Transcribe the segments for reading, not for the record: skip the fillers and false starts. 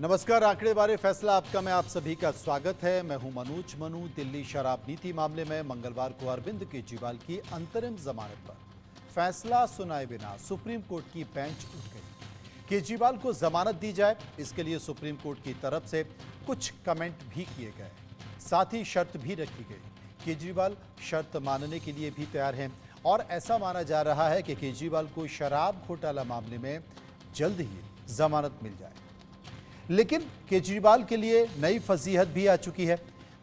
नमस्कार, आंकड़े बारे फैसला आपका में आप सभी का स्वागत है। मैं हूं मनोज मनु। दिल्ली शराब नीति मामले में मंगलवार को अरविंद केजरीवाल की अंतरिम जमानत पर फैसला सुनाए बिना सुप्रीम कोर्ट की बेंच उठ गई। केजरीवाल को जमानत दी जाए, इसके लिए सुप्रीम कोर्ट की तरफ से कुछ कमेंट भी किए गए, साथ ही शर्त भी रखी गई। केजरीवाल शर्त मानने के लिए भी तैयार हैं और ऐसा माना जा रहा है कि केजरीवाल को शराब घोटाला मामले में जल्द ही जमानत मिल जाए। लेकिन केजरीवाल के लिए नई फजीहत भी आ चुकी है।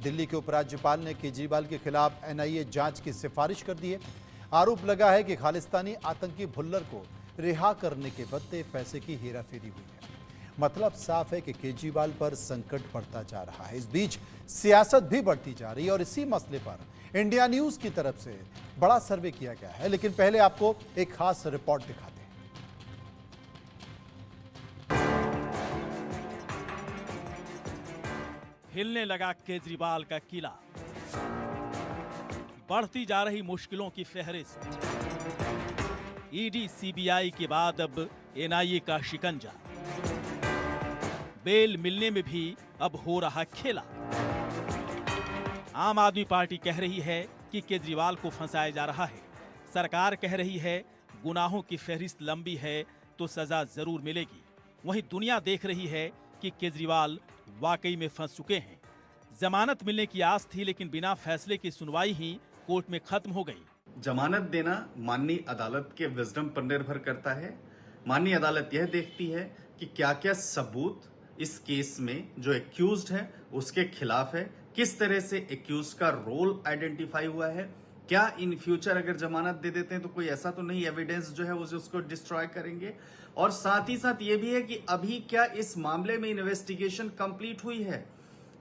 दिल्ली के उपराज्यपाल ने केजरीवाल के खिलाफ एनआईए जांच की सिफारिश कर दी है। आरोप लगा है कि खालिस्तानी आतंकी भुल्लर को रिहा करने के बदले पैसे की हेराफेरी हुई है। मतलब साफ है कि केजरीवाल पर संकट बढ़ता जा रहा है। इस बीच सियासत भी बढ़ती जा रही है और इसी मसले पर इंडिया न्यूज की तरफ से बड़ा सर्वे किया गया है। लेकिन पहले आपको एक खास रिपोर्ट दिखाते हैं। हिलने लगा केजरीवाल का किला, बढ़ती जा रही मुश्किलों की फहरिस्त। ईडी सीबीआई के बाद अब एनआईए का शिकंजा, बेल मिलने में भी अब हो रहा खेला। आम आदमी पार्टी कह रही है कि केजरीवाल को फंसाया जा रहा है। सरकार कह रही है गुनाहों की फहरिस्त लंबी है तो सजा जरूर मिलेगी। वहीं दुनिया देख रही है कि केजरीवाल वाकई में फंस चुके हैं। जमानत मिलने की आस थी, लेकिन बिना फैसले की सुनवाई ही कोर्ट में खत्म हो गई। जमानत देना माननीय अदालत के विजडम पर निर्भर करता है। माननीय अदालत यह देखती है कि क्या क्या सबूत इस केस में जो एक्यूज्ड है उसके खिलाफ है, किस तरह से एक्यूज्ड का रोल आइडेंटिफाई हुआ है, क्या इन फ्यूचर अगर जमानत दे देते हैं तो कोई ऐसा तो नहीं एविडेंस जो है वो उसको डिस्ट्रॉय करेंगे। और साथ ही साथ ये भी है कि अभी क्या इस मामले में इन्वेस्टिगेशन कंप्लीट हुई है,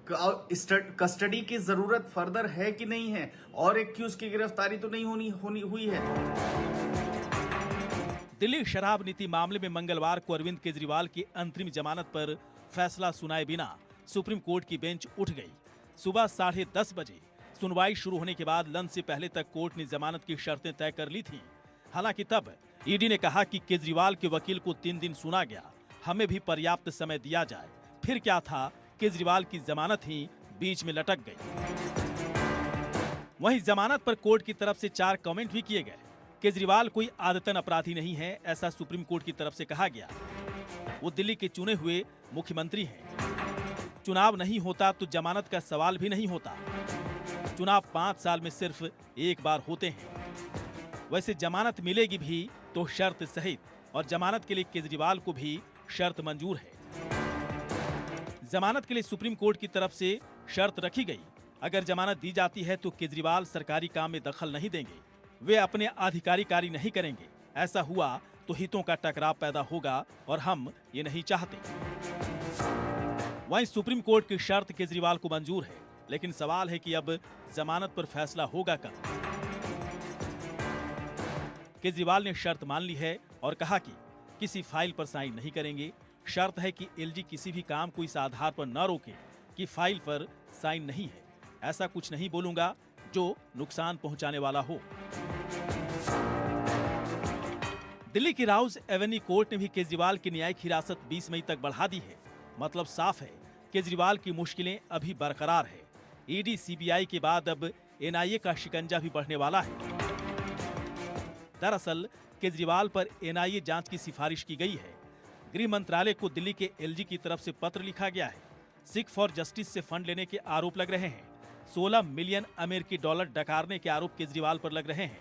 कस्टडी की जरूरत फर्दर है कि नहीं है, और एक्यूज की गिरफ्तारी तो नहीं होनी हुई है। दिल्ली शराब नीति मामले में मंगलवार को अरविंद केजरीवाल की अंतरिम जमानत पर फैसला सुनाए बिना सुप्रीम कोर्ट की बेंच उठ गई। सुबह 10:30 बजे सुनवाई शुरू होने के बाद लंच से पहले तक कोर्ट ने जमानत की शर्तें तय कर ली थी। हालांकि तब ईडी ने कहा कि केजरीवाल के वकील को 3 दिन सुना गया, हमें भी पर्याप्त समय दिया जाए। फिर क्या था, केजरीवाल की जमानत ही बीच में लटक गई। वहीं जमानत पर कोर्ट की तरफ से 4 कमेंट भी किए गए। केजरीवाल कोई आदतन अपराधी नहीं है, ऐसा सुप्रीम कोर्ट की तरफ से कहा गया। वो दिल्ली के चुने हुए मुख्यमंत्री हैं। चुनाव नहीं होता तो जमानत का सवाल भी नहीं होता। चुनाव 5 साल में सिर्फ एक बार होते हैं। वैसे जमानत मिलेगी भी तो शर्त सहित, और जमानत के लिए केजरीवाल को भी शर्त मंजूर है। जमानत के लिए सुप्रीम कोर्ट की तरफ से शर्त रखी गई। अगर जमानत दी जाती है तो केजरीवाल सरकारी काम में दखल नहीं देंगे, वे अपने आधिकारिक कार्य नहीं करेंगे। ऐसा हुआ तो हितों का टकराव पैदा होगा और हम ये नहीं चाहते। वहीं सुप्रीम कोर्ट की शर्त केजरीवाल को मंजूर है, लेकिन सवाल है कि अब जमानत पर फैसला होगा कब। केजरीवाल ने शर्त मान ली है और कहा कि किसी फाइल पर साइन नहीं करेंगे। शर्त है कि एलजी किसी भी काम को इस आधार पर न रोके कि फाइल पर साइन नहीं है। ऐसा कुछ नहीं बोलूंगा जो नुकसान पहुंचाने वाला हो। दिल्ली की राउज एवेन्यू कोर्ट ने भी केजरीवाल की न्यायिक हिरासत 20 मई तक बढ़ा दी है। मतलब साफ है, केजरीवाल की मुश्किलें अभी बरकरार है। ईडी सीबीआई के बाद अब एनआईए का शिकंजा भी बढ़ने वाला है। दरअसल केजरीवाल पर एनआईए जांच की सिफारिश की गई है। गृह मंत्रालय को दिल्ली के एलजी की तरफ से पत्र लिखा गया है। सिख फॉर जस्टिस से फंड लेने के आरोप लग रहे हैं। 16 मिलियन अमेरिकी डॉलर डकारने के आरोप केजरीवाल पर लग रहे हैं।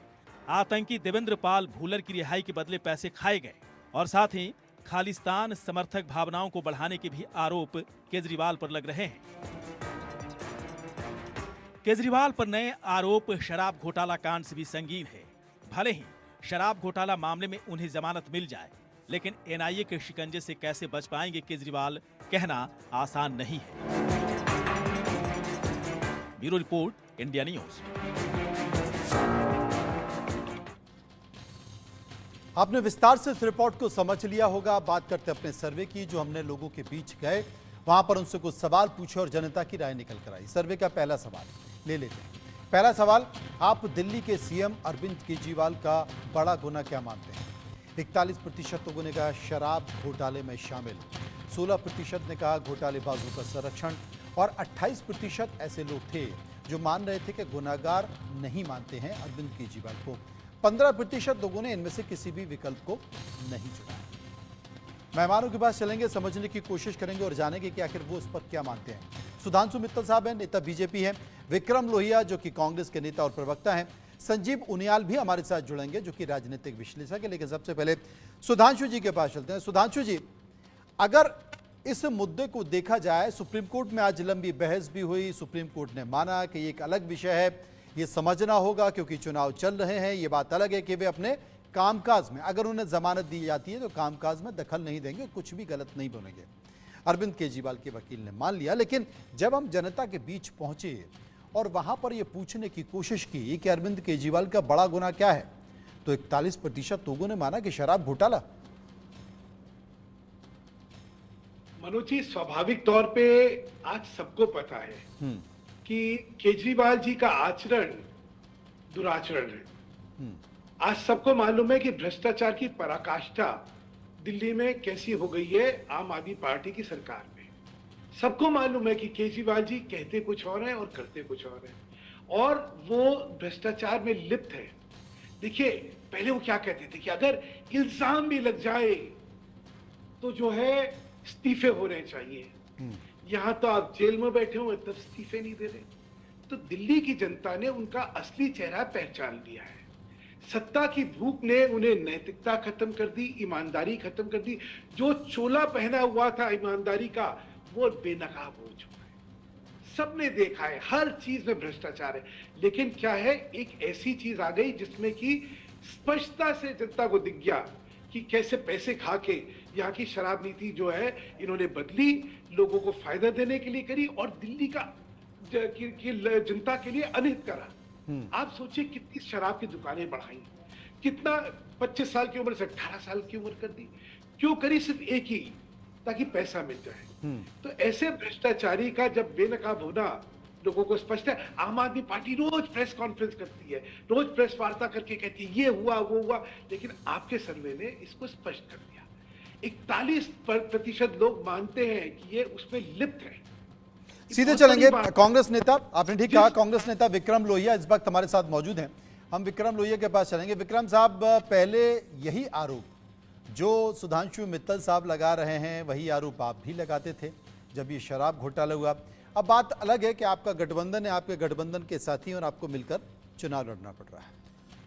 आतंकी देवेंद्र पाल भुल्लर की रिहाई के बदले पैसे खाए गए, और साथ ही खालिस्तान समर्थक भावनाओं को बढ़ाने के भी आरोप केजरीवाल पर लग रहे हैं। केजरीवाल पर नए आरोप शराब घोटाला कांड से भी संगीन है। भले ही शराब घोटाला मामले में उन्हें जमानत मिल जाए, लेकिन एनआईए के शिकंजे से कैसे बच पाएंगे केजरीवाल, कहना आसान नहीं है। Bureau report, India news. आपने विस्तार से इस रिपोर्ट को समझ लिया होगा। बात करते अपने सर्वे की, जो हमने लोगों के बीच गए, वहां पर उनसे कुछ सवाल पूछे और जनता की राय निकल कर आई। सर्वे का पहला सवाल ले लेते हैं। पहला सवाल, आप दिल्ली के सीएम अरविंद केजरीवाल का बड़ा गुना क्या मानते हैं? 41% लोगों ने कहा शराब घोटाले में शामिल। 16% ने कहा घोटालेबाजों का संरक्षण और 28% ऐसे लोग थे जो मान रहे थे कि गुनाहगार नहीं मानते हैं अरविंद केजरीवाल को। 15% लोगों ने इनमें से किसी भी विकल्प को नहीं चुना। मेहमानों के पास चलेंगे, समझने की कोशिश करेंगे और जानेंगे कि आखिर वो इस पर क्या मानते हैं। सुधांशु मित्तल साहब हैं, नेता बीजेपी हैं। विक्रम लोहिया जो कि कांग्रेस के नेता और प्रवक्ता हैं। संजीव उनियाल भी हमारे साथ जुड़ेंगे जो कि राजनीतिक विश्लेषक है। लेकिन सबसे पहले सुधांशु जी के पास चलते हैं। सुधांशु जी, अगर इस मुद्दे को देखा जाए, सुप्रीम कोर्ट में आज लंबी बहस भी हुई। सुप्रीम कोर्ट ने माना कि ये एक अलग विषय है, ये समझना होगा क्योंकि चुनाव चल रहे हैं। ये बात अलग है कि वे अपने कामकाज में, अगर उन्हें जमानत दी जाती है तो कामकाज में दखल नहीं देंगे, कुछ भी गलत नहीं बोलेंगे। अरविंद केजरीवाल के वकील ने मान लिया। लेकिन जब हम जनता के बीच पहुंचे और वहां पर यह पूछने की कोशिश की कि अरविंद केजरीवाल का बड़ा गुनाह क्या है, तो 41% लोगों ने माना कि शराब घोटाला। मनोज जी, स्वाभाविक तौर पे आज सबको पता है कि केजरीवाल जी का आचरण दुराचरण है। आज सबको मालूम है कि भ्रष्टाचार की पराकाष्ठा दिल्ली में कैसी हो गई है आम आदमी पार्टी की सरकार में। सबको मालूम है कि केजरीवाल जी कहते कुछ और हैं और करते कुछ और हैं और वो भ्रष्टाचार में लिप्त है। देखिए, पहले वो क्या कहते थे कि अगर इल्जाम भी लग जाए तो जो है इस्तीफे होने चाहिए। यहां तो आप जेल में बैठे हुए तब इस्तीफे नहीं दे रहे। तो दिल्ली की जनता ने उनका असली चेहरा पहचान लिया है। सत्ता की भूख ने उन्हें नैतिकता खत्म कर दी, ईमानदारी खत्म कर दी। जो चोला पहना हुआ था ईमानदारी का, वो बेनकाब हो चुका है। सबने देखा है, हर चीज में भ्रष्टाचार है। लेकिन क्या है, एक ऐसी चीज आ गई जिसमें कि स्पष्टता से जनता को दिख गया कि कैसे पैसे खा के यहाँ की शराब नीति जो है इन्होंने बदली, लोगों को फायदा देने के लिए करी और दिल्ली का जनता के लिए अनहित करा। आप सोचिए कितनी शराब की दुकानें बढ़ाई, कितना 25 साल की उम्र से 18 साल की उम्र कर दी। क्यों करी? सिर्फ एक ही, ताकि पैसा मिल जाए। तो ऐसे भ्रष्टाचारी का जब बेनकाब होना लोगों को स्पष्ट है। आम आदमी पार्टी रोज प्रेस कॉन्फ्रेंस करती है, रोज प्रेस वार्ता करके कहती है ये हुआ वो हुआ, लेकिन आपके सर्वे ने इसको स्पष्ट कर दिया। 41% लोग मानते हैं कि ये उसमें लिप्त है। सीधे चलेंगे कांग्रेस नेता, आपने ठीक कहा, कांग्रेस नेता विक्रम लोहिया इस वक्त हमारे साथ मौजूद हैं। हम विक्रम लोहिया के पास चलेंगे। विक्रम साहब, पहले यही आरोप जो सुधांशु मित्तल साहब लगा रहे हैं वही आरोप आप भी लगाते थे जब ये शराब घोटाला हुआ। अब बात अलग है कि आपका गठबंधन है, आपके गठबंधन के साथी और आपको मिलकर चुनाव लड़ना पड़ रहा है।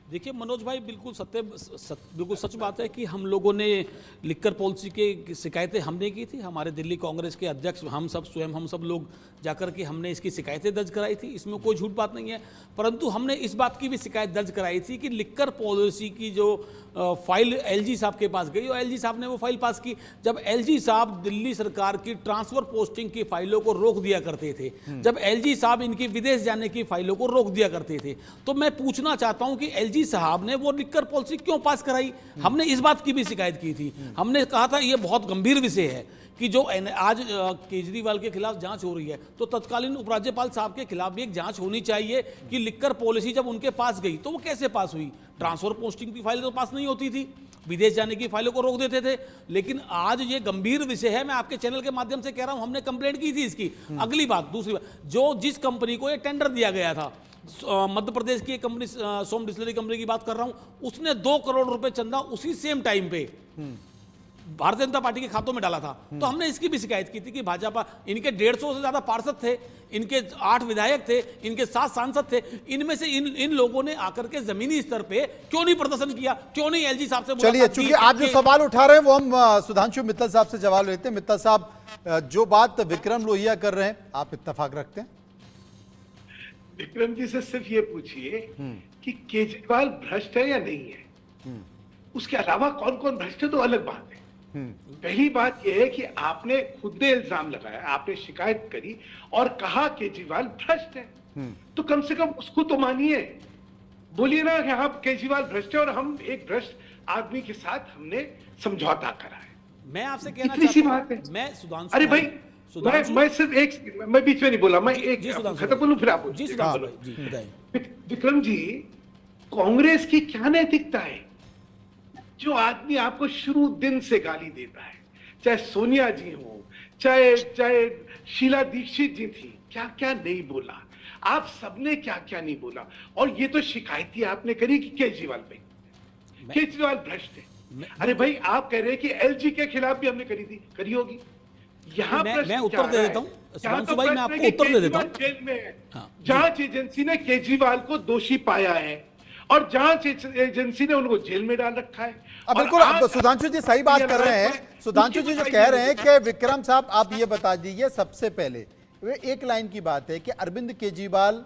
देखिए मनोज भाई, बिल्कुल बिल्कुल सच बात है कि हम लोगों ने लिक्कर पॉलिसी के शिकायतें हमने की थी। हमारे दिल्ली कांग्रेस के अध्यक्ष हम सब लोग जाकर के हमने इसकी शिकायतें दर्ज कराई थी। इसमें कोई झूठ बात नहीं है। परंतु हमने इस बात की भी शिकायत दर्ज कराई थी कि लिक्कर पॉलिसी की जो फाइल एलजी साहब के पास गई और एलजी साहब ने वो फाइल पास की। जब एलजी साहब दिल्ली सरकार की ट्रांसफर पोस्टिंग की फाइलों को रोक दिया करते थे, जब एलजी साहब इनकी विदेश जाने की फाइलों को रोक दिया करते थे, तो मैं पूछना चाहता हूं कि एलजी साहब ने वो लिक्कर पॉलिसी क्यों पास कराई? हमने इस बात की भी शिकायत की थी। हमने कहा था ये बहुत गंभीर विषय है कि जो आज केजरीवाल के खिलाफ जांच हो रही है, तो तत्कालीन उपराज्यपाल साहब के खिलाफ भी एक जांच होनी चाहिए कि लिक्कर पॉलिसी जब उनके पास गई तो वो कैसे पास हुई। ट्रांसफर पोस्टिंग की फाइल तो पास नहीं होती थी, विदेश जाने की फाइलों को रोक देते थे। लेकिन आज ये गंभीर विषय है, मैं आपके चैनल के माध्यम से कह रहा हूं, हमने कंप्लेंट की थी इसकी। अगली बात, दूसरी बात, जो जिस कंपनी को ये टेंडर दिया गया था, मध्य प्रदेश की एक कंपनी सोम डिस्टिलरी कंपनी की बात कर रहा हूं, उसने 2 करोड़ रुपए चंदा उसी सेम टाइम पे भारतीय जनता पार्टी के खातों में डाला था। तो हमने इसकी भी शिकायत की थी कि भाजपा, इनके 150 से ज्यादा पार्षद थे, इनके 8 विधायक थे, इनके 7 सांसद थे, इनमें से इन लोगों ने आकर के जमीनी स्तर पे क्यों नहीं प्रदर्शन किया, क्यों नहीं एलजी साहब से मुलाकात की? चलिए, चूंकि आप जो सवाल उठा रहे हैं वो हम सुधांशु मित्तल साहब से जवाब लेते हैं। मित्तल साहब, जो बात विक्रम लोहिया कर रहे हैं, आप इत्तेफाक रखते हैं? विक्रम जी से सिर्फ ये पूछिए कि केजरीवाल भ्रष्ट है या नहीं है। उसके अलावा कौन कौन भ्रष्ट है तो अलग बात है। पहली बात यह है कि आपने खुद ने इल्जाम लगाया, आपने शिकायत करी और कहा केजरीवाल भ्रष्ट है, तो कम से कम उसको तो मानिए। बोलिए ना कि हाँ केजरीवाल भ्रष्ट है और हम एक भ्रष्ट आदमी के साथ हमने समझौता करा है। मैं आपसे कहना इतनी सी चाहता बात है। हूं, मैं सुधांशु, अरे भाई, मैं सिर्फ एक, मैं बीच में नहीं बोला, मैं एक खत्म बोलूं फिर आप जी सुधांशु भाई जी बताइए। विक्रम जी, कांग्रेस की क्या नैतिकता है? जो आदमी आपको शुरू दिन से गाली देता है, चाहे सोनिया जी हो, चाहे चाहे शीला दीक्षित जी थी, क्या क्या नहीं बोला, आप सबने क्या क्या नहीं बोला। और ये तो शिकायती आपने करी कि केजरीवाल पे, केजरीवाल भ्रष्ट है। अरे भाई, आप कह रहे हैं कि एलजी के खिलाफ भी हमने करी होगी। यहाँ मैं उत्तर दे देता हूँ सुधांशु भाई, मैं आपको उत्तर दे देता हूँ। जेल में है, जांच एजेंसी ने केजरीवाल को दोषी पाया है और जांच एजेंसी ने उनको जेल में डाल रखा है। अब बिल्कुल, अब सुधांशु जी सही बात कर रहे हैं। सुधांशु जी जो कह रहे हैं कि विक्रम साहब, आप ये बता दीजिए सबसे पहले, वे एक लाइन की बात है कि अरविंद केजरीवाल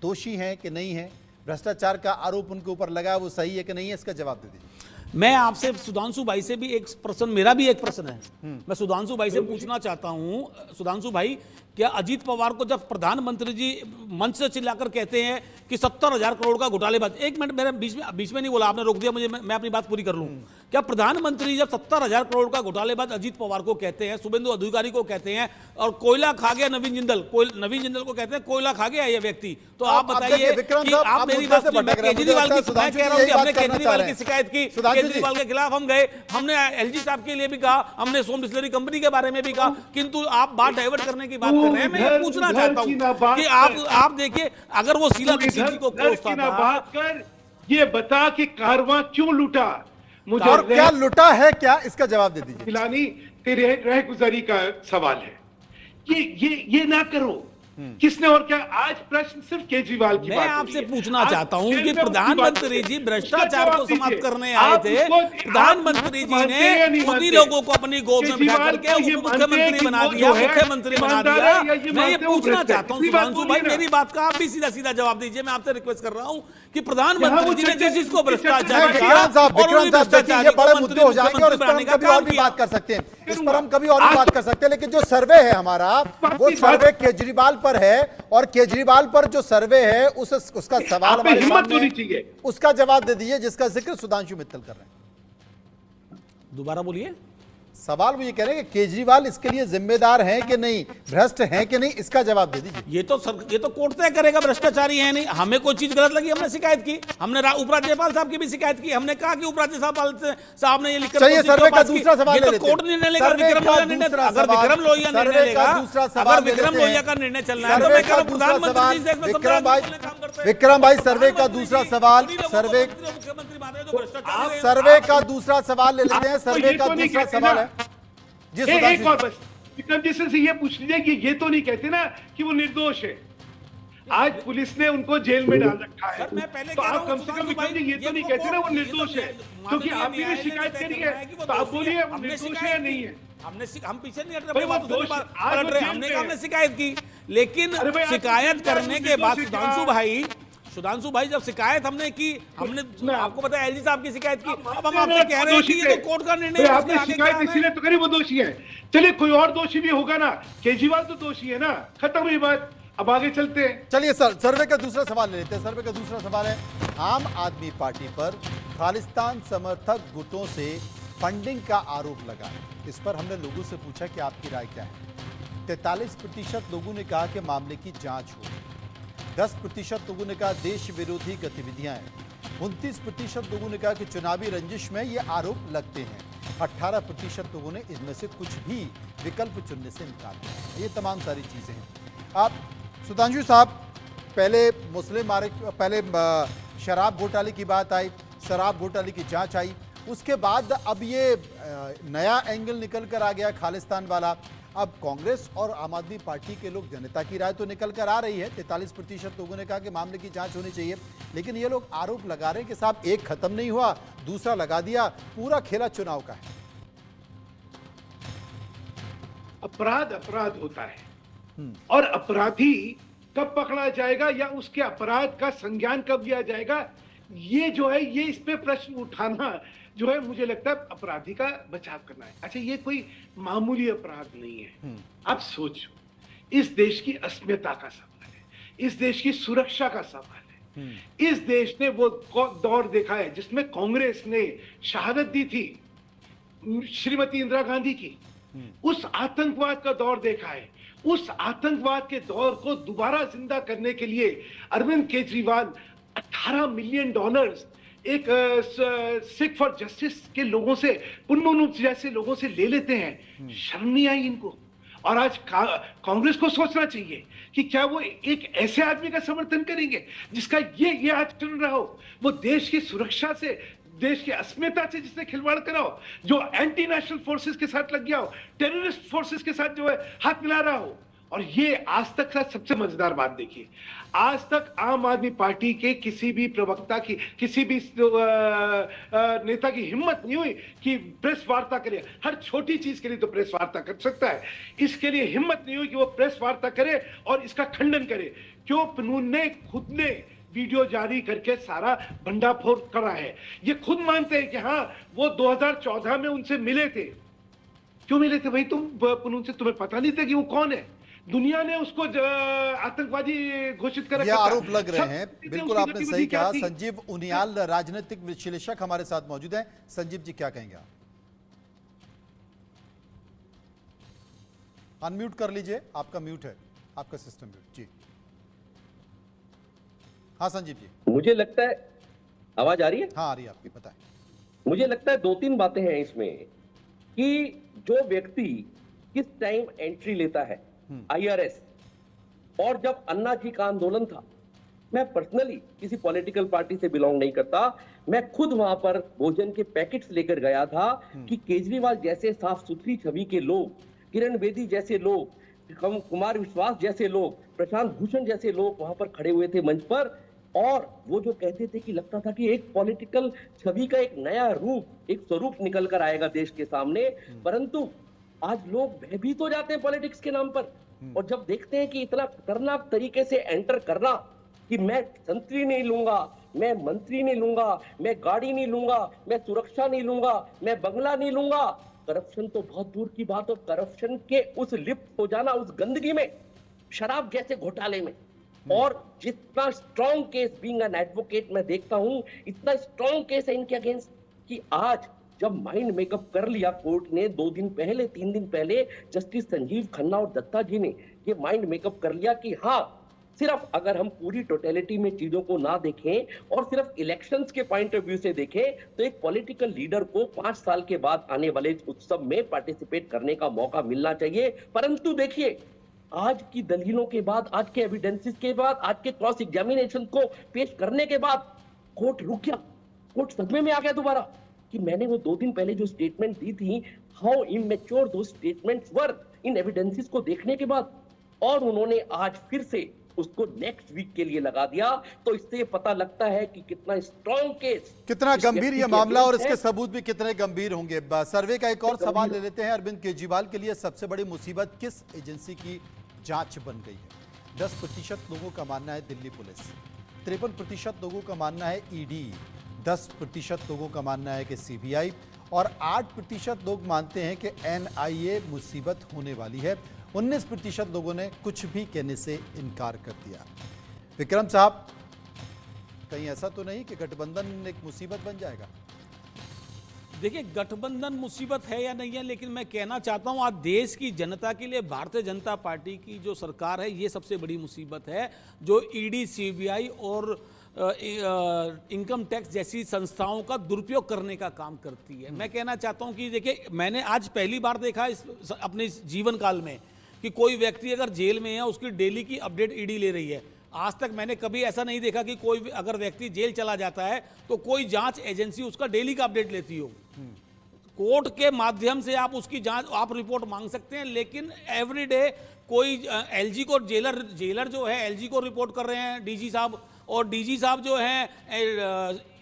दोषी हैं कि नहीं है, भ्रष्टाचार का आरोप उनके ऊपर लगा, वो सही है कि नहीं है, इसका जवाब दे दीजिए। मैं आपसे सुधांशु भाई से भी एक प्रश्न, मेरा भी एक प्रश्न है, मैं सुधांशु भाई से पूछना चाहता हूं। सुधांशु भाई, क्या अजीत पवार को जब प्रधानमंत्री जी मंच से चिल्लाकर कहते हैं कि 70,000 करोड़ का घोटालेबाज, एक मिनट मेरे बीच में नहीं बोला आपने, रोक दिया मुझे, मैं अपनी बात पूरी कर लूं। क्या प्रधानमंत्री जब 70,000 करोड़ का घोटालेबाज अजीत पवार को कहते हैं, शुभेंदु अधिकारी को कहते हैं, और कोयला खा गया नवीन जिंदल को कहते हैं कोयला खा गया ये व्यक्ति, तो आप बताइए कि आप मेरी बात सुनिए। केजरीवाल की, मैं कह रहा हूं कि हमने केजरीवाल की शिकायत की, केजरीवाल के खिलाफ हम गए, हमने एलजी साहब के लिए भी कहा, हमने सोम डिस्टिलरी कंपनी के बारे में भी कहा, किंतु आप बात डाइवर्ट करने की बात कर रहे हैं। मैं ये पूछना चाहता हूं कि आप देखिए, अगर वो शीला दीक्षित जी को कोसता था, ये बता कि कारवां क्यों लूटा, मुझे और क्या लुटा है, क्या, इसका जवाब दे दीजिए। फिलानी तेरे रहगुजारी का सवाल है, ये ना करो। किसने और क्या, आज प्रश्न सिर्फ केजरीवाल की बात मैं आपसे पूछना चाहता हूं कि प्रधानमंत्री जी भ्रष्टाचार को समाप्त करने आए थे, प्रधानमंत्री जी ने खुद ही लोगों को अपनी गोद में बिठा करके उप मुख्यमंत्री बना दिया, मुख्यमंत्री बना दिया। मैं ये पूछना चाहता हूं सुधांशु भाई, मेरी बात का आप भी सीधा सीधा जवाब दीजिए, मैं आपसे रिक्वेस्ट कर रहा हूं कि प्रधानमंत्री जी ने जिस चीज को भ्रष्टाचार विक्रम साहब, देखिए ये बड़े मुद्दे हो जाएंगे और इस पर हम कभी और भी बात कर सकते हैं, इस पर हम कभी और भी बात कर सकते हैं। लेकिन जो सर्वे है हमारा, वो सर्वे केजरीवाल पर है, और केजरीवाल पर जो सर्वे है उसका सवाल हमारे सामने है, उसका जवाब दे दीजिए, जिसका जिक्र सुधांशु मित्तल कर रहे हैं। दोबारा बोलिए। सवाल वो ये कह रहे हैं कि केजरीवाल इसके लिए जिम्मेदार हैं कि नहीं, भ्रष्ट हैं कि नहीं, इसका जवाब दे दीजिए। ये तो कोर्ट तय करेगा भ्रष्टाचारी है नहीं। हमें कोई चीज गलत लगी, हमने शिकायत की, हमने उपराज्यपाल साहब की भी शिकायत की, हमने कहा कि उपराज्यपाल साहब ने ये लिखकर, चलिए सर्वे का दूसरा सवाल ले लेते हैं। कोर्ट निर्णय लेगा, विक्रम लोहिया का निर्णय चलना है, तो मैं कह रहा हूं प्रधानमंत्री जी से विक्रम भाई, सर्वे का दूसरा सवाल, सर्वे का दूसरा सवाल ले लेते हैं। सर्वे का दूसरा सवाल है जी, एक और बस विक्रम जी से ये पूछ लीजिए कि ये तो नहीं कहते ना कि वो निर्दोष है, आज पुलिस ने उनको जेल में डाल रखा है, तो आप कम से कम विक्रम जी ये तो नहीं कहते ना वो निर्दोष है, क्योंकि आप भी शिकायत करी है, तो आप बोलिए वो निर्दोष है या नहीं है। हम पीछे नहीं हट रहे, हमने कहा हमने शिकायत की, लेकिन शिकायत करने के बाद सुधांशु भाई जब शिकायत हमने की, हमने आपको पता है एलजी साहब की शिकायत की, अब हम आपसे कह रहे हैं कि ये तो कोर्ट का निर्णय है, आपने शिकायत इसीलिए तो करी वो दोषी है। चलिए कोई और दोषी भी होगा ना, केजरीवाल तो दोषी है ना, खत्म हुई बात, अब आगे चलते हैं। चलिए सर्वे का दूसरा सवाल ले लेते हैं। सर्वे का दूसरा सवाल है, आम आदमी पार्टी पर खालिस्तान समर्थक गुटों से फंडिंग का आरोप लगा है। इस पर हमने लोगों से पूछा कि आपकी राय क्या है। 43% लोगों ने कहा कि मामले की जांच हो, 10% लोगों ने कहा देश विरोधी गतिविधियां हैं, 29% लोगों ने कहा कि चुनावी रंजिश में ये आरोप लगते हैं, 18% लोगों ने इनमें से कुछ भी विकल्प चुनने से इनकार किया। ये तमाम सारी चीजें हैं। आप सुधांशु साहब, पहले शराब घोटाले की बात आई, शराब घोटाले की जांच आई, उसके बाद अब ये नया एंगल निकल कर आ गया खालिस्तान वाला। अब कांग्रेस और आम आदमी पार्टी के लोग, जनता की राय तो निकल कर आ रही है, 43% लोगों ने कहा कि मामले की जांच होनी चाहिए, लेकिन ये लोग आरोप लगा रहे हैं कि साहब एक खत्म नहीं हुआ, दूसरा लगा दिया, पूरा खेला चुनाव का है। अपराध होता है और अपराधी कब पकड़ा जाएगा या उसके अपराध का संज्ञान कब लिया जाएगा, ये जो है, ये इस पे प्रश्न उठाना जो है, मुझे लगता है अपराधी का बचाव करना है। अच्छा, ये कोई मामूली अपराध नहीं है। आप सोचो, इस देश की अस्मिता का सवाल है, इस देश की सुरक्षा का सवाल है। इस देश ने वो दौर देखा है जिसमें कांग्रेस ने शहादत दी थी श्रीमती इंदिरा गांधी की, उस आतंकवाद का दौर देखा है। उस आतंकवाद के दौर को दोबारा जिंदा करने के लिए अरविंद केजरीवाल $18 मिलियन एक सिख फॉर जस्टिस के लोगों से, पुन्नू जैसे लोगों से ले लेते हैं। शर्म नहीं आई इनको? और आज कांग्रेस को सोचना चाहिए कि क्या वो एक ऐसे आदमी का समर्थन करेंगे जिसका ये आचरण रहा हो, वो देश की सुरक्षा से, देश की अस्मिता से जिसने खिलवाड़ करा हो, जो एंटी नेशनल फोर्सेस के साथ लग गया हो, टेररिस्ट फोर्सेस के साथ जो है हाथ मिला रहा हो। और ये आज तक का सबसे मजेदार बात देखिए, आज तक आम आदमी पार्टी के किसी भी प्रवक्ता की, किसी भी नेता की हिम्मत नहीं हुई कि प्रेस वार्ता करे। हर छोटी चीज के लिए तो प्रेस वार्ता कर सकता है, इसके लिए हिम्मत नहीं हुई कि वो प्रेस वार्ता करे और इसका खंडन करे। क्यों? पनून ने खुद ने वीडियो जारी करके सारा भंडाफोड़ करा है। ये खुद मानते हैं कि हाँ वो 2014 में उनसे मिले थे। क्यों मिले थे भाई तुम पनून से? तुम्हें पता नहीं था कि वो कौन है? दुनिया ने उसको आतंकवादी घोषित कर ये आरोप लग रहे हैं। बिल्कुल आपने सही कहा। थी? संजीव उनियाल राजनीतिक विश्लेषक हमारे साथ मौजूद हैं। संजीव जी क्या कहेंगे आप? अनम्यूट कर लीजिए, आपका म्यूट है, आपका सिस्टम म्यूट। जी हाँ संजीव जी। मुझे लगता है आवाज आ रही है? हाँ आ रही है आपकी, बताएं। मुझे लगता है 2-3 बातें हैं इसमें कि जो व्यक्ति किस टाइम एंट्री लेता है आईआरएस, और जब अन्ना जी का आंदोलन था, मैं पर्सनली किसी पॉलिटिकल पार्टी से बिलोंग नहीं करता, मैं खुद वहां पर भोजन के पैकेट्स लेकर गया था कि केजरीवाल जैसे साफ सुथरी छवि के लोग, किरण बेदी जैसे लोग, कुमार विश्वास जैसे लोग, प्रशांत भूषण जैसे लोग वहां पर खड़े हुए थे मंच पर, और वो जो कहते थे कि लगता था कि एक पॉलिटिकल छवि का एक नया रूप, एक स्वरूप निकल कर आएगा देश के सामने। परंतु आज लोग भयभीत हो जाते हैं पॉलिटिक्स के नाम पर, और जब देखते हैं कि इतना खतरनाक तरीके से एंटर करना कि मैं संतरी नहीं लूंगा, मैं मंत्री नहीं लूंगा, मैं गाड़ी नहीं लूंगा, मैं सुरक्षा नहीं लूंगा, मैं बंगला नहीं लूंगा, करप्शन तो बहुत दूर की बात हो, करप्शन के उस लिप्त हो जाना, उस गंदगी में, शराब जैसे घोटाले में, और जितना strong case, being an advocate मैं देखता हूं, इतना स्ट्रॉन्ग केस है इनके अगेंस्ट कि आज जब माइंड मेकअप कर लिया कोर्ट ने 2 दिन पहले, 3 दिन पहले, जस्टिस संजीव खन्ना और दत्ता जी ने ये माइंड मेकअप कर लिया कि हाँ, सिर्फ अगर हम पूरी टोटलिटी में चीजों को ना देखें और सिर्फ इलेक्शंस के पॉइंट ऑफ व्यू से देखें, तो एक पॉलिटिकल लीडर को 5 साल के बाद आने वाले उत्सव में पार्टिसिपेट करने का मौका मिलना चाहिए। परंतु देखिए, आज की दलीलों के बाद, आज के एविडेंसेस के बाद, आज के क्रॉस एग्जामिनेशन को पेश करने के बाद कोर्ट रुक गया, कोर्ट सदमे में आ गया दोबारा कि मैंने वो 2 दिन पहले जो स्टेटमेंट दी थी, हाउ इमेच्योर दो स्टेटमेंट्स वर इन एविडेंसेस को देखने के बाद, और उन्होंने आज फिर से उसको नेक्स्ट वीक के लिए लगा दिया। तो इससे पता लगता है कि कितना स्ट्रॉन्ग केस, कितना गंभीर ये मामला और इसके सबूत भी कितने गंभीर होंगे। सर्वे का एक और सवाल ले लेते हैं। अरविंद केजरीवाल के लिए सबसे बड़ी मुसीबत किस एजेंसी की जांच बन गई है? 10% लोगों का मानना है दिल्ली पुलिस, 53% लोगों का मानना है ईडी, 10% लोगों का मानना है कि सीबीआई, और 8% लोग मानते हैं कि एनआईए मुसीबत होने वाली है। 19% लोगों ने कुछ भी कहने से इनकार कर दिया। विक्रम साहब, कहीं ऐसा तो नहीं कि गठबंधन एक मुसीबत बन जाएगा? देखिए, गठबंधन मुसीबत है या नहीं है, लेकिन मैं कहना चाहता हूं आज देश की जनता के लिए भारतीय जनता पार्टी की जो सरकार है, ये सबसे बड़ी मुसीबत है, जो ईडी, सीबीआई और इनकम टैक्स जैसी संस्थाओं का दुरुपयोग करने का काम करती है। मैं कहना चाहता हूं कि देखिए, मैंने आज पहली बार देखा अपने इस जीवन काल में कि कोई व्यक्ति अगर जेल में है, उसकी डेली की अपडेट ईडी ले रही है। आज तक मैंने कभी ऐसा नहीं देखा कि कोई अगर व्यक्ति जेल चला जाता है तो कोई जांच एजेंसी उसका डेली का अपडेट लेती हो। कोर्ट के माध्यम से आप उसकी जांच, आप रिपोर्ट मांग सकते हैं, लेकिन एवरीडे कोई एलजी को जेलर जो है एलजी को रिपोर्ट कर रहे हैं डीजी साहब, और डीजी साहब जो हैं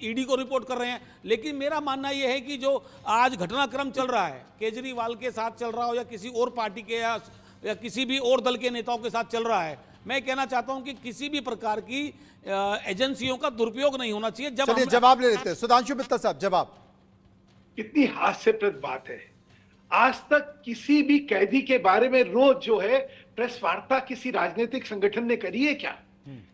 ईडी को रिपोर्ट कर रहे हैं। लेकिन मेरा मानना यह है कि जो आज घटनाक्रम चल रहा है, केजरीवाल के साथ चल रहा हो या किसी और पार्टी के या किसी भी और दल के नेताओं के साथ चल रहा है, मैं कहना चाहता हूं कि किसी भी प्रकार की एजेंसियों का दुरुपयोग नहीं होना चाहिए। चलिए जवाब ले लेते हैं। सुधांशु मित्तल साहब, जवाब। कितनी हास्यप्रद बात है, आज तक किसी भी कैदी के बारे में रोज जो है प्रेस वार्ता किसी राजनीतिक संगठन ने करी है क्या?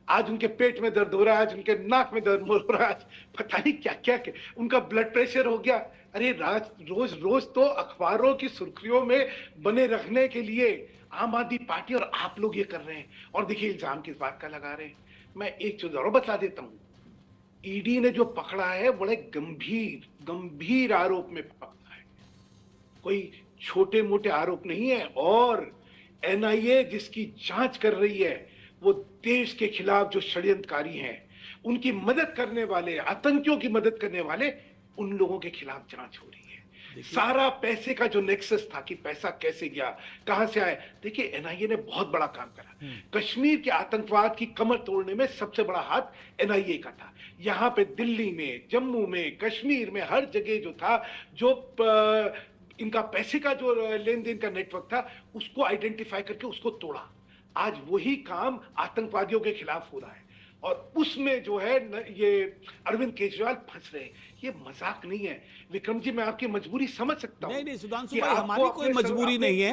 आज उनके पेट में दर्द हो रहा है, आज उनके नाक में दर्द हो रहा है, आज पता नहीं क्या क्या उनका ब्लड प्रेशर हो गया। अरे रोज रोज तो अखबारों की सुर्खियों में बने रखने के लिए आम आदमी पार्टी और आप लोग ये कर रहे हैं। और देखिए, इल्जाम किस बात का लगा रहे हैं, मैं एक चीज और बता देता हूं। ईडी ने जो पकड़ा है बड़े गंभीर आरोप में पकड़ा है, कोई छोटे मोटे आरोप नहीं है। और एनआईए जिसकी जांच कर रही है वो देश के खिलाफ जो षड्यंत्रकारी हैं, उनकी मदद करने वाले, आतंकियों की मदद करने वाले, उन लोगों के खिलाफ जांच हो रही है। सारा पैसे का जो नेक्सस था कि पैसा कैसे गया, कहां से आया, देखिए एनआईए ने बहुत बड़ा काम करा। कश्मीर के आतंकवाद की कमर तोड़ने में सबसे बड़ा हाथ एनआईए का था। यहां पे दिल्ली में, जम्मू में, कश्मीर में, हर जगह जो था, जो इनका पैसे का जो लेन देन का नेटवर्क था, उसको आइडेंटिफाई करके उसको तोड़ा। आज वही काम आतंकवादियों के खिलाफ हो रहा है और उसमें जो है ये अरविंद केजरीवाल फंस रहे हैं। ये मजाक नहीं है। विक्रम जी, मैं आपकी मजबूरी समझ सकता हूं। नहीं सुधांशु कि भाई, आपको हमारी कोई अपने मजबूरी नहीं है।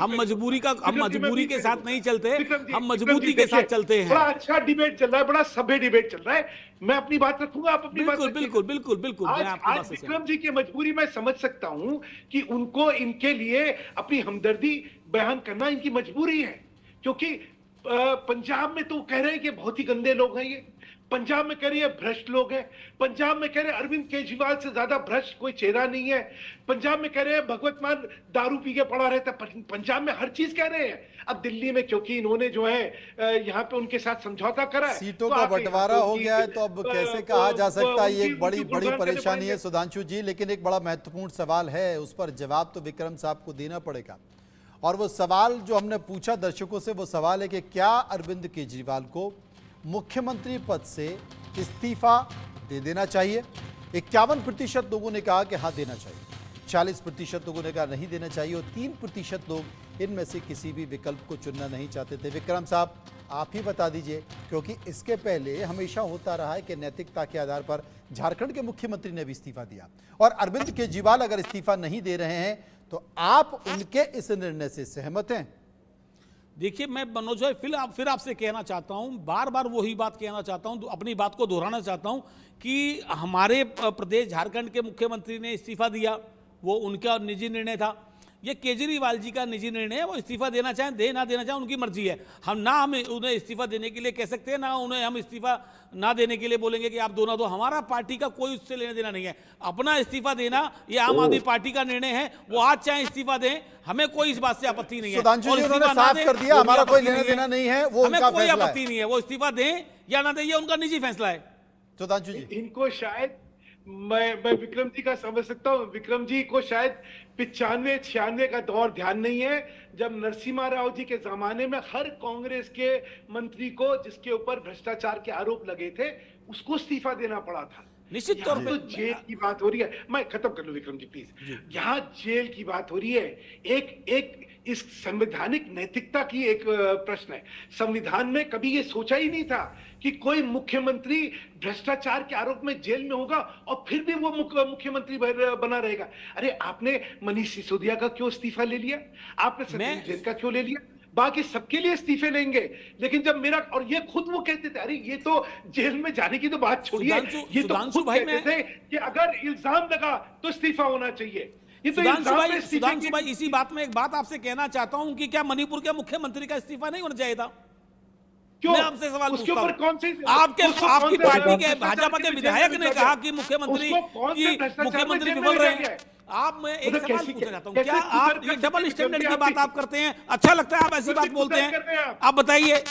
हम मजबूरी के विक्रम साथ जी, नहीं चलते, विक्रम जी, हम विक्रम मजबूती जी, के साथ देखिए, चलते हैं। बड़ा अच्छा डिबेट चल रहा है, बड़ा सभ्य डिबेट चल रहा है। मैं अपनी बात रखूंगा, आप अपनी बात बिल्कुल रखिएगा। बिल्कुल बिल्कुल बिल्कुल मैं आज आपकी बात आज से सहमत विक्रम जी की मजबूरी मैं समझ सकता हूं कि उनको इनके लिए अपनी हमदर्दी बयान करना इनकी मजबूरी है, क्योंकि पंजाब में तो कह रहे हैं कि बहुत ही गंदे लोग हैं ये, पंजाब में कह रही है भ्रष्ट लोग हैं, पंजाब में कह रहे हैं अरविंद केजरीवाल से ज्यादा भ्रष्ट कोई चेहरा नहीं है, पंजाब में कह रहे हैं भगवत मान दारू पी के पड़ा रहता है, पंजाब में हर चीज कह रहे हैं। अब दिल्ली में क्योंकि इन्होंने जो है यहाँ पे उनके साथ समझौता करा है, सीटों तो का आप बंटवारा हो गया है, तो अब कैसे कहा जा सकता है, ये एक बड़ी उनकी बड़ी गुणगान करने परेशानी है पड़ेंगे। सुधांशु जी। लेकिन एक बड़ा महत्वपूर्ण सवाल है, उस पर जवाब तो विक्रम साहब को देना पड़ेगा। और वो सवाल जो हमने पूछा दर्शकों से, वो सवाल है कि क्या अरविंद केजरीवाल को मुख्यमंत्री पद से इस्तीफा दे देना चाहिए। 51% लोगों ने कहा कि हाँ देना चाहिए, 40% लोगों ने कहा नहीं देना चाहिए और 3% लोग इनमें से किसी भी विकल्प को चुनना नहीं चाहते थे। विक्रम साहब, आप ही बता दीजिए, क्योंकि इसके पहले हमेशा होता रहा है कि नैतिकता के आधार पर झारखंड के मुख्यमंत्री ने भी इस्तीफा दिया और अरविंद केजरीवाल अगर इस्तीफा नहीं दे रहे हैं तो आप उनके इस निर्णय से सहमत हैं? देखिए, मैं मनोज भाई फिर आपसे कहना चाहता हूं, बार बार वही बात कहना चाहता हूं, अपनी बात को दोहराना चाहता हूं कि हमारे प्रदेश झारखंड के मुख्यमंत्री ने इस्तीफा दिया, वो उनका निजी निर्णय था। ये केजरीवाल जी का निजी निर्णय है, वो इस्तीफा देना चाहें दे, ना देना चाहें उनकी मर्जी है। हम उन्हें इस्तीफा देने के लिए कह सकते हैं, ना उन्हें हम इस्तीफा ना देने के लिए बोलेंगे कि आप दो ना दो। हमारा पार्टी का कोई उससे लेना देना नहीं है। अपना इस्तीफा देना ये आम आदमी पार्टी का निर्णय है, वो आज चाहे इस्तीफा दें, हमें कोई इस बात से आपत्ति नहीं है। सुधांशु और जी, इस्तीफा उन्होंने ना साफ दें, कर दिया, वो भी हमारा कोई आपत्ति लेना नहीं है। देना नहीं है, वो हमें उनका कोई फैसला आपत्ति नहीं है, वो इस्तीफा दें या ना दें, ये उनका निजी फैसला है। सुधांशु जी, इनको शायद मैं विक्रम जी का समझ सकता हूँ। विक्रम जी को शायद 95-96 का दौर ध्यान नहीं है, जब नरसिम्हा राव जी के जमाने में हर कांग्रेस के मंत्री को जिसके ऊपर भ्रष्टाचार के आरोप लगे थे उसको इस्तीफा देना पड़ा था। निश्चित तौर तो पे जेल की बात हो रही है, मैं खत्म कर लूं विक्रम जी प्लीज। यहाँ जेल की बात हो रही है, एक इस संवैधानिक नैतिकता की एक प्रश्न है। संविधान में कभी ये सोचा ही नहीं था कि कोई मुख्यमंत्री भ्रष्टाचार के आरोप में जेल में होगा और फिर भी वो मुख्यमंत्री बना रहेगा। अरे आपने मनीष सिसोदिया का क्यों इस्तीफा ले लिया, आपने सचिन जैन का क्यों ले लिया, बाकी सबके लिए इस्तीफे लेंगे। लेकिन जब मेरा, और ये खुद वो कहते थे, अरे ये तो जेल में जाने की तो बात छोड़िए, ये तो खुद कहते थे कि अगर इल्जाम लगा तो इस्तीफा होना चाहिए। सुधांशु भाई, इसी बात में एक बात आपसे कहना चाहता हूं कि क्या मणिपुर के मुख्यमंत्री का इस्तीफा नहीं होना चाहिए था? क्यों? मैं आपसे सवाल उसके पूछता ऊपर हूं। कौन से आपकी पार्टी के भाजपा के विधायक ने कहा कि मुख्यमंत्री बोल रहे हैं। आप, मैं एक सवाल पूछना चाहता हूं, क्या आप ये डबल स्टैंडर्ड की बात आप करते हैं? अच्छा लगता है आप ऐसी बात बोलते हैं? आप बताइए,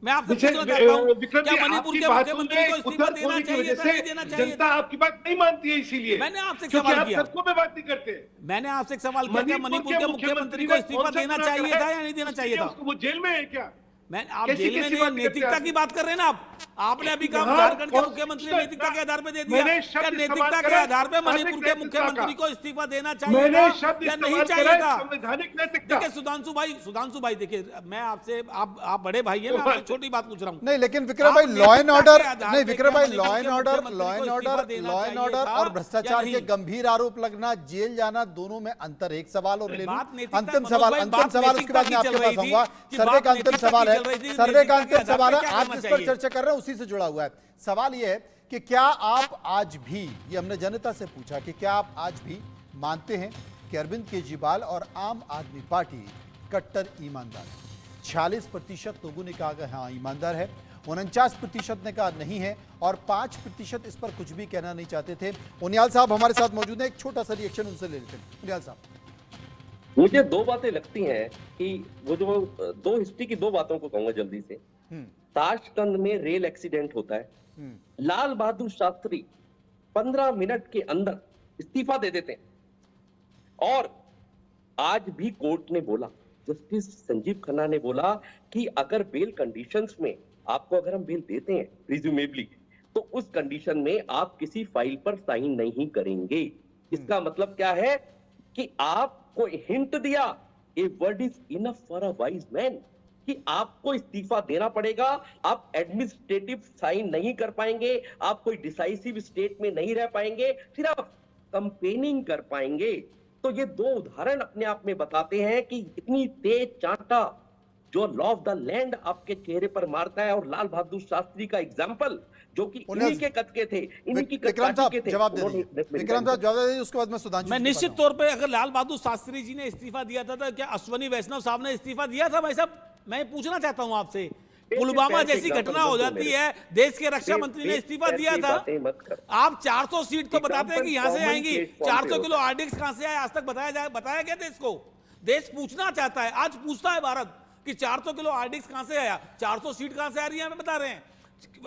मैं आपसे पूछना चाहता हूं, क्या मणिपुर के मुख्यमंत्री को इस्तीफा देना चाहिए था, नहीं देना चाहिए? जनता आपकी बात नहीं मानती है, इसीलिए मैंने आपसे सवाल किया, सबको में बात नहीं करते। मैंने आपसे सवाल किया, क्या मणिपुर के मुख्यमंत्री को इस्तीफा देना चाहिए था या नहीं देना चाहिए था? वो जेल में है क्या? मैं, आप जेल में नहीं, नैतिकता की बात कर रहे हैं ना आप? आपने अभी कहा झारखंड के मुख्यमंत्री ने नैतिकता के आधार पे दे दिया, क्या नैतिकता के आधार पे मणिपुर के मुख्यमंत्री को इस्तीफा देना चाहिए था या नहीं चाहिए था? देखिए सुधांशु भाई देखिए, मैं आपसे, आप बड़े भाई हैं, मैं आपसे छोटी बात पूछ रहा हूँ। नहीं, लेकिन विक्रम भाई, लॉ एंड ऑर्डर नहीं, विक्रम भाई, लॉ एंड ऑर्डर और भ्रष्टाचार के गंभीर आरोप लगना, जेल जाना, दोनों में अंतर। एक सवाल और ले लूं, अंतिम सवाल उसके बाद मैं आपके पास आऊंगा। सर्वे का अंतिम सवाल है, आप जिस पर चर्चा कर रहे हैं उसी से जुड़ा हुआ है। सवाल यह है कि क्या आप आज भी, ये हमने जनता से पूछा कि क्या आप आज भी मानते हैं कि अरविंद केजरीवाल और आम आदमी पार्टी कट्टर ईमानदार है? 46% लोगों ने कहा कि हाँ ईमानदार है, 49% ने कहा नहीं है और 5% इस पर कुछ भी कहना नहीं चाहते थे। उनियाल साहब हमारे साथ मौजूद हैं, एक छोटा सा रिएक्शन उनसे ले लेते हैं। उनियाल साहब, मुझे दो बातें लगती हैं कि वो जो दो हिस्ट्री की दो बातों को कहूंगा जल्दी से। ताशकंद में रेल एक्सीडेंट होता है, लाल बहादुर शास्त्री 15 मिनट के अंदर इस्तीफा दे देते हैं। और आज भी कोर्ट ने बोला, जस्टिस संजीव खन्ना ने बोला कि अगर बेल कंडीशंस में आपको अगर हम बेल देते हैं प्रिज्यूमेबली, तो उस कंडीशन में आप किसी फाइल पर साइन नहीं करेंगे। इसका मतलब क्या है कि आपको हिंट दिया, a word is enough for a wise man, कि आपको इस्तीफा देना पड़ेगा। आप एडमिनिस्ट्रेटिव साइन नहीं कर पाएंगे, आप कोई डिसाइसिव स्टेट में नहीं रह पाएंगे, सिर्फ कंपेनिंग कर पाएंगे। तो ये दो उदाहरण अपने आप में बताते हैं कि इतनी तेज चांटा जो लॉ ऑफ द लैंड आपके चेहरे पर मारता है, और लाल बहादुर शास्त्री का एग्जाम्पल जो कि इन्हीं के कद के थे, इन्हीं की विक्रम साहब के थे। जवाब दे दीजिए, विक्रम साहब जवाब दे दीजिए, उसके बाद मैं सुधांशु मैं जी को निश्चित बताऊं। तौर पे अगर लाल बहादुर शास्त्री जी ने इस्तीफा दिया था तो क्या अश्वनी वैष्णव साहब ने इस्तीफा दिया था? भाई साहब मैं पूछना चाहता हूं आपसे, पुलवामा जैसी घटना हो जाती है, देश के रक्षा मंत्री ने इस्तीफा दिया था, आप 400 सीट तो बताते हैं कि यहां से आएंगी, 400 किलो आरडीएक्स कहां से आए आज तक बताया गया देश को? देश पूछना चाहता है, आज पूछता है भारत कि 400 किलो आरडीएक्स कहां से आया, 400 सीट कहां से आ रही है, हमें बता रहे हैं।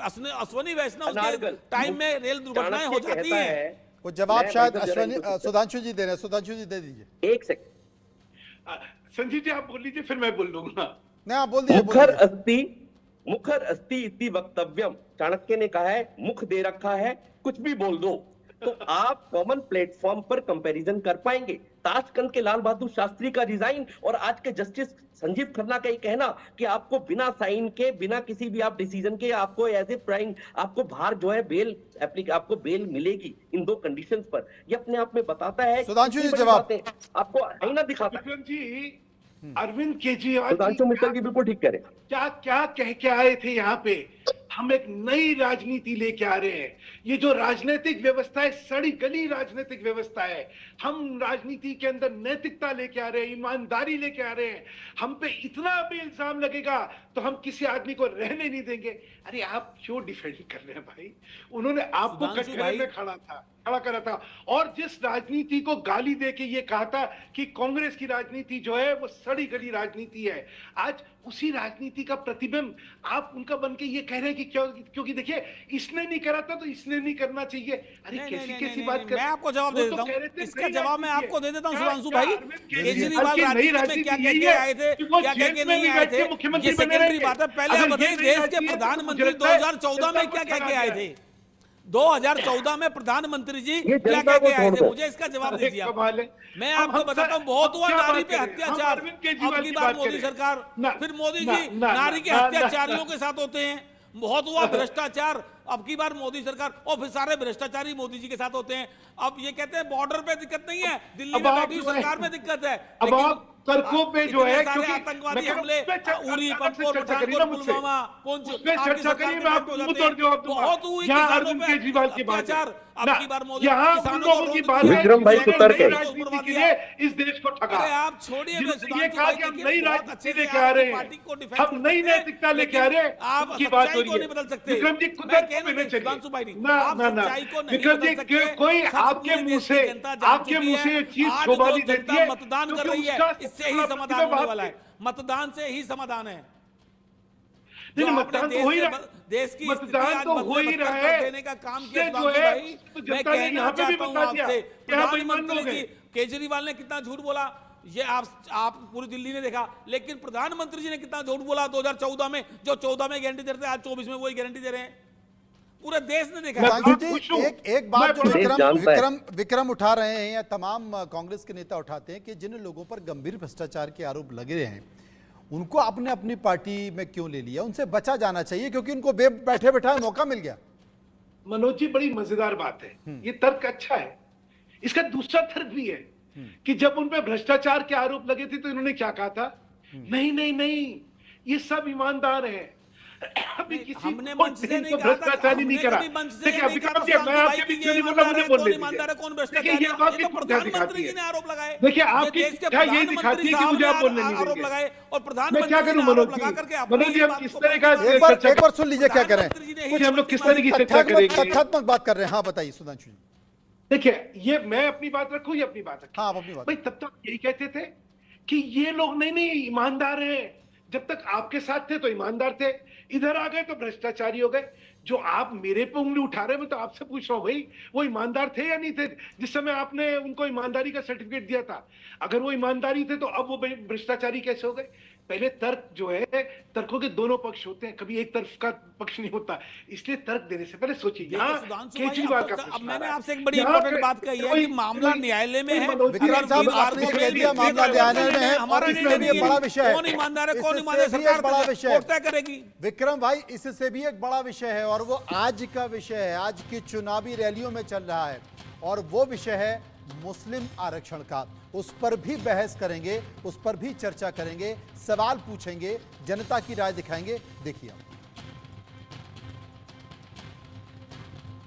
अश्वनी वैष्णव के टाइम में रेल दुर्घटनाएं हो जाती है। वो जवाब शायद अश्वनी सुधांशु जी दे रहे हैं, सुधांशु जी दे दीजिए। एक सेकंड संजीव जी आप बोल लीजिए, फिर मैं बोल लूंगा। नहीं आप बोल दीजिए, बोल दीजिए। मुखर अस्ति इति वक्तव्यम, चाणक्य ने कहा है मुख दे रखा है कुछ भी बोल दो। तो आप कॉमन प्लेटफॉर्म पर कंपैरिजन कर पाएंगे। ताशकंद के लाल बहादुर शास्त्री का रिजाइन और आज के जस्टिस संजीव खन्ना का ये कहना कि आपको बिना साइन के, बिना किसी भी आप डिसीजन के, आपको एज ए प्राइम आपको बाहर जो है बेल आपको बेल मिलेगी इन दो कंडीशंस पर, ये अपने आप में बताता है। सुधांशु जी जवाब आपको आईना दिखाता है। विक्रम जी, अरविंद केजरीवाल सुधांशु मित्तल जी बिल्कुल ठीक कह रहे हैं। क्या क्या कह के आए थे यहाँ पे? हम एक नई राजनीति लेके आ रहे हैं। ये जो राजनीतिक व्यवस्था है, सड़ी गली राजनीतिक व्यवस्था है। हम राजनीति के अंदर नैतिकता लेके आ रहे हैं, ईमानदारी लेके आ रहे हैं। हम पे इतना भी इल्जाम लगेगा तो हम किसी आदमी को रहने नहीं देंगे। अरे आप क्यों डिफेंड कर रहे हैं भाई? उन्होंने आपको कटघरे में खड़ा करा था, और जिस राजनीति को गाली दे के ये कहा था कि कांग्रेस की राजनीति जो है वो सड़ी गली राजनीति है, आज उसी राजनीति का प्रतिबिंब आप उनका बन के ये कह रहे हैं कि क्योंकि देखिए इसने नहीं करा था तो इसने नहीं करना चाहिए। अरे कैसी बात कर, मैं आपको जवाब दे देता हूं, इसका जवाब मैं आपको दे देता हूं सुधांशु भाई। केजरीवाल राजनीति में क्या कह के आए थे, क्या कह के नहीं आए थे, ये सेकेंडरी बात है। पहले आप बताइए देश के प्रधानमंत्री 2014 में क्या कह के आए थे? 2014 में प्रधानमंत्री जी क्या कह के आए थे? मुझे इसका जवाब दीजिए आप। मैं आपको बताता हूँ, बहुत हुआ नारी पे अत्याचार, अब की बार मोदी सरकार, फिर मोदी जी नारी के अत्याचारियों के साथ होते हैं। बहुत हुआ भ्रष्टाचार, अब की बार मोदी सरकार, और फिर सारे भ्रष्टाचारी मोदी जी के साथ होते हैं। अब ये कहते हैं बॉर्डर पे दिक्कत नहीं है, दिल्ली में बैठी सरकार में दिक्कत है, लेकिन तर्कों पे जो है क्योंकि आतंकवादी हमले उरी, पंपोर, पठानकोट, पुलवामा, पुंछ, आपकी सरकार में आपको बहुत हुई किसानों पे अत्याचार। अब की बार मोदी किसानों की बात, विक्रम भाई राजनीति के लिए इस देश को ठगा। आप छोड़िए, ये कहा कि हम नई राजनीति लेके आ रहे हैं, हम नई नैतिकता लेके आ रहे हैं, आप की बात हो को नहीं बदल सकते। विक्रम जी खुद विक्रम जी, कोई आपके मुंह से ये चीज शोभा नहीं देती है, मतदान कर रही है, इससे ही समाधान होने वाला है। मतदान से ही समाधान है। मतदान तो हो ही रहा है, देश की मतदान तो हो ही रहा है, देने का काम किया जो है भाई। तो मैं जनता ने कहना यहाँ पे भी चाहता हूं बता दिया, आपसे, यहाँ बेईमान प्रधानमंत्री लोग जी हैं। केजरीवाल ने कितना झूठ बोला ये आप पूरी दिल्ली ने देखा, लेकिन प्रधानमंत्री जी ने कितना झूठ बोला 2014 में, जो 14 में गारंटी दे रहे थे आज 24 में वही गारंटी दे रहे हैं। पूरे देश ने देखा। एक बात जो विक्रम उठा रहे हैं या तमाम कांग्रेस के नेता उठाते हैं कि जिन लोगों पर गंभीर भ्रष्टाचार के आरोप लगे हैं उनको आपने अपनी पार्टी में क्यों ले लिया? उनसे बचा जाना चाहिए क्योंकि उनको बैठे बैठाए मौका मिल गया। मनोज जी बड़ी मजेदार बात है, ये तर्क अच्छा है। इसका दूसरा तर्क भी है कि जब उन पे भ्रष्टाचार के आरोप लगे थे तो इन्होंने क्या कहा था? नहीं नहीं नहीं, ये सब ईमानदार हैं, अभी किसी हमने मंच से नहीं कहा था, भ्रष्टाचार नहीं करा। देखिए अभी मैं आपके पीछे नहीं बोला, मुझे बोलने दीजिए। देखिए ये आपकी खुदा दिखाती है, आरोप लगाए। देखिए आपकी क्या ये दिखाती है कि मुझे आप बोलने नहीं आरोप लगाए और प्रधानमंत्री मैं क्या करूं मनोज जी, हम किस तरह का एक बार सुन लीजिए क्या कर रहे हैं, कुछ हम लोग किस तरह की चर्चा करेंगे। तथ्यात्मक बात कर रहे हैं। हाँ बताइए सुधांशु जी। देखिए ये मैं अपनी बात रखूं या अपनी बात रखूं? हाँ आप अपनी बात। भाई तब तो यही कहते थे कि ये लोग नहीं ईमानदार हैं, जब तक आपके साथ थे तो ईमानदार थे, इधर आ गए तो भ्रष्टाचारी हो गए। जो आप मेरे पे उंगली उठा रहे हैं, मैं तो आपसे पूछ रहा हूं भाई, वो ईमानदार थे या नहीं थे जिस समय आपने उनको ईमानदारी का सर्टिफिकेट दिया था? अगर वो ईमानदारी थे तो अब वो भ्रष्टाचारी कैसे हो गए? पहले तर्क जो है, तर्कों के दोनों पक्ष होते हैं, कभी एक तरफ का पक्ष नहीं होता, इसलिए तर्क देने से पहले सोचिए। देखिए, यहाँ सुधांशु भाई, केजरीवाल का अब प्रश्न मैंने आ रहा है। आपसे एक बड़ी यहाँ इंपॉर्टेंट पे बात कही है कोई- कि मामला कोई- न्यायालय में है। मनोज विक्रांत अगर साहब, वीरवार आपने को कह दिया भी- मामला न्यायालय में है, हमारा और निर्णय इससे भी नहीं एक है। बड़ा विषय है। कौन ईमानदार है, कौन इससे ईमानदार है, भी एक सरकार बड़ा विषय है। कोर्ट तय करेगी। विक्रम भाई, इससे भी एक बड़ा विषय है और वो आज का विषय है, आज की चुनावी रैलियों में चल रहा है, और वो विषय है मुस्लिम आरक्षण का। उस पर भी बहस करेंगे, उस पर भी चर्चा करेंगे, सवाल पूछेंगे, जनता की राय दिखाएंगे। देखिए